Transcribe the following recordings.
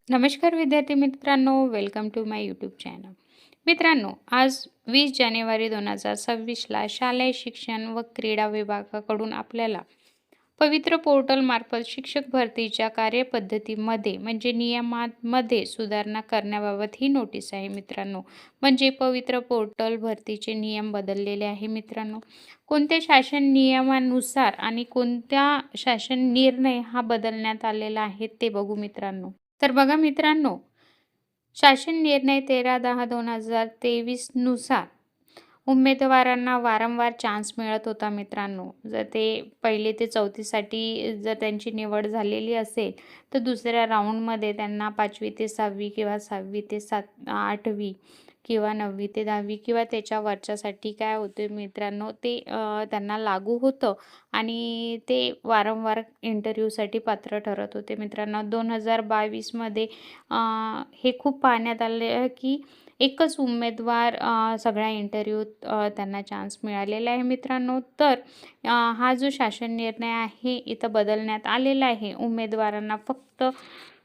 नमस्कार विद्यार्थी मित्रांनो, welcome to my YouTube channel. मित्रांनो, आज 20 जानेवारी 2026ला शालेय शिक्षण व क्रीडा विभागाकडून आपल्याला पवित्र पोर्टलमार्फत शिक्षक भरतीच्या कार्यपद्धतीमध्ये म्हणजे नियमांमध्ये सुधारणा करण्याबाबत ही नोटीस आहे मित्रांनो. म्हणजे पवित्र पोर्टल भरतीचे नियम बदललेले आहे मित्रांनो. कोणत्या शासन नियमानुसार आणि कोणत्या शासन निर्णय हा बदलण्यात आलेला आहे ते बघू मित्रांनो. तर बघा मित्रांनो, शासन निर्णय 13/10/2023 नुसार उमेदवारांना वारंवार चान्स मिळत होता मित्रांनो. जर ते 1ली ते 4थीसाठी जर त्यांची निवड झालेली असेल, तर दुसऱ्या राऊंडमध्ये त्यांना 5वी ते 6वी किंवा 6वी ते 8वी किंवा 9वी ते 10वी किंवा त्याच्या वरच्यासाठी काय होते मित्रांनो, ते त्यांना लागू होतं आणि ते वारंवार इंटरव्ह्यूसाठी पात्र ठरत होते मित्रांनो. 2022मध्ये हे खूप पाहण्यात आलं की एकच उमेदवार सगळ्या इंटरव्ह्यूत त्यांना चान्स मिळालेला आहे मित्रांनो. तर हा जो शासन निर्णय आहे इथं बदलण्यात आलेला आहे. उमेदवारांना फक्त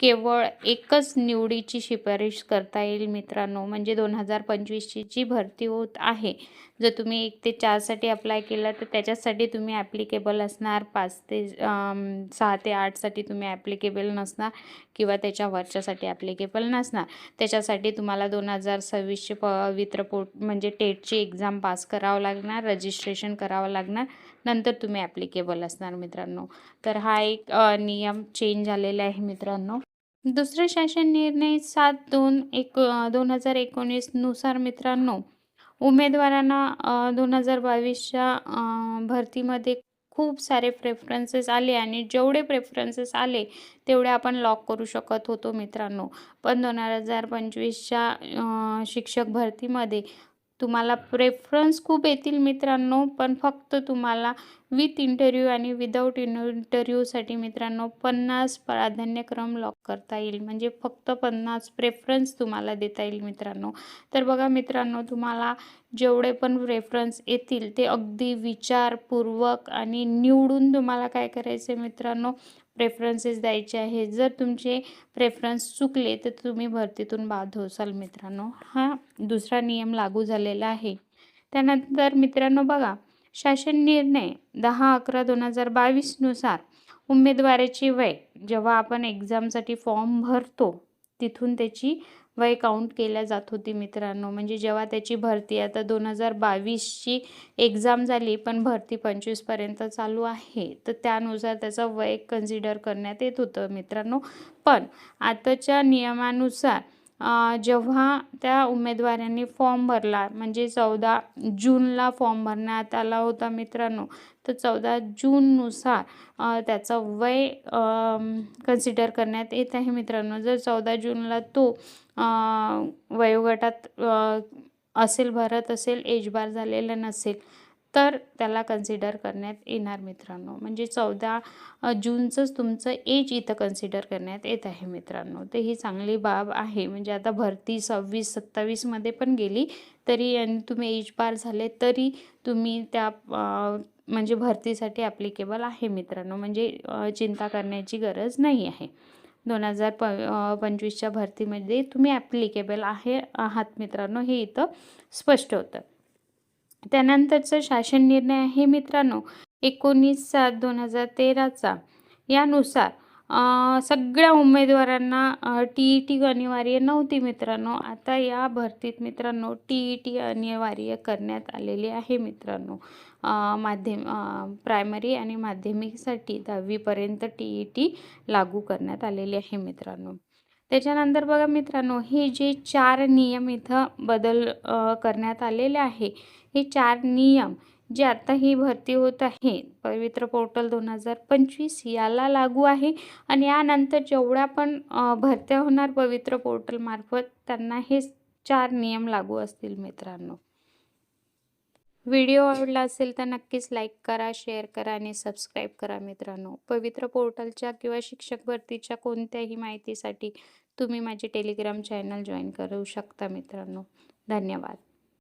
केवळ एकच निवडीची शिफारस करता येईल मित्रांनो. म्हणजे 2025ची जी भरती होत आहे, जर तुम्ही 1 ते 4साठी अप्लाय केलं तर त्याच्यासाठी तुम्ही ॲप्लिकेबल असणार. 5 ते 6 ते 8साठी तुम्ही ॲप्लिकेबल नसणार किंवा त्याच्या वरच्यासाठी ॲप्लिकेबल नसणार. त्याच्यासाठी तुम्हाला 2026चे पवित्र म्हणजे टेटची एक्झाम पास करावं लागणार, रजिस्ट्रेशन करावं लागणार. नंतर तुम्ही ॲप्लिकेबल असणार मित्रांनो. तर हा एक नियम चेंज झालेला आहे मित्रांनो. दुसरा शासन निर्णय 7/2/2019 नुसार मित्रांनो, उमेदवारांना 2022च्या भरतीमध्ये खूप सारे प्रेफरन्सेस आले आणि जेवढे प्रेफरन्सेस आले तेवढे आपण लॉक करू शकत होतो मित्रांनो. पण 2025च्या शिक्षक भरतीमध्ये तुम्हाला प्रेफरन्स खूप येतील मित्रांनो, पण फक्त तुम्हाला विथ इंटरव्ह्यू आणि विदाऊट इंटरव्ह्यूसाठी मित्रांनो 50 प्राधान्यक्रम लॉक करता येईल. म्हणजे फक्त 50 प्रेफरन्स तुम्हाला देता येईल मित्रांनो. तर बघा मित्रांनो, तुम्हाला जेवढे पण प्रेफरन्स येतील ते अगदी विचारपूर्वक आणि निवडून तुम्हाला काय करायचं आहे मित्रांनो, प्रेफरन्सेस द्यायचे आहे. जर तुमचे प्रेफरन्स चुकले तर तुम्ही भरतीतून बाद होसाल मित्रांनो. हा दुसरा नियम लागू झालेला आहे. त्यानंतर मित्रांनो बघा, शासन निर्णय 10/11/2022 नुसार उमेदवाराची वय जेव्हा आपण एक्झामसाठी फॉर्म भरतो तिथून त्याची वय काउंट केल्या जात होती मित्रांनो. म्हणजे जेव्हा त्याची भरती आता 2022ची एक्झाम झाली पण भरती 25पर्यंत चालू आहे, तर त्यानुसार त्याचं वय कन्सिडर करण्यात येत होतं मित्रांनो. पण आताच्या नियमानुसार जेव्हा त्या उमेदवारांनी फॉर्म भरला म्हणजे 14 जूनला फॉर्म भरण्यात आला होता मित्रांनो, तर 14 जूननुसार त्याचं वय कन्सिडर करण्यात येत आहे मित्रांनो. जर 14 जूनला तो वयोगटात असेल, भरत असेल, एज बार झालेला नसेल, तर त्याला कन्सिडर करण्यात येणार मित्रांनो. म्हणजे 14 जूनचंच तुमचं एज इथं कन्सिडर करण्यात येत आहे मित्रांनो. तर ही चांगली बाब आहे. म्हणजे आता भरती 26-27मध्ये पण गेली तरी आणि तुम्ही एज पार झाले तरी तुम्ही त्या म्हणजे भरतीसाठी ॲप्लिकेबल आहे मित्रांनो. म्हणजे चिंता करण्याची गरज नाही आहे. 2025च्या भरतीमध्ये तुम्ही ॲप्लिकेबल आहात मित्रांनो, हे इथं स्पष्ट होतं. त्यानंतरचा शासन निर्णय आहे मित्रांनो 19/7/2013चा. यानुसार सगळ्या उमेदवारांना TET अनिवार्य नव्हती मित्रांनो. आता या भरतीत मित्रांनो TET अनिवार्य करण्यात आलेली आहे मित्रांनो. प्रायमरी आणि माध्यमिकसाठी 10वीपर्यंत TET लागू करण्यात आलेली आहे मित्रांनो. त्याच्यानंतर बघा मित्रांनो, हे जे 4 नियम इथं बदल करण्यात आलेले आहे, हे 4 नियम जे आता ही भरती होत आहे पवित्र पोर्टल 2025 याला लागू आहे आणि यानंतर जेवढ्या पण भरत्या होणार पवित्र पोर्टलमार्फत त्यांना हे 4 नियम लागू असतील मित्रांनो. व्हिडिओ आवडला असेल तर नक्कीच लाईक करा, शेअर करा आणि सबस्क्राईब करा मित्रांनो. पवित्र पोर्टलच्या किंवा शिक्षक भरतीच्या कोणत्याही माहितीसाठी तुम्ही माझे टेलिग्राम चॅनल जॉईन करू शकता मित्रांनो. धन्यवाद.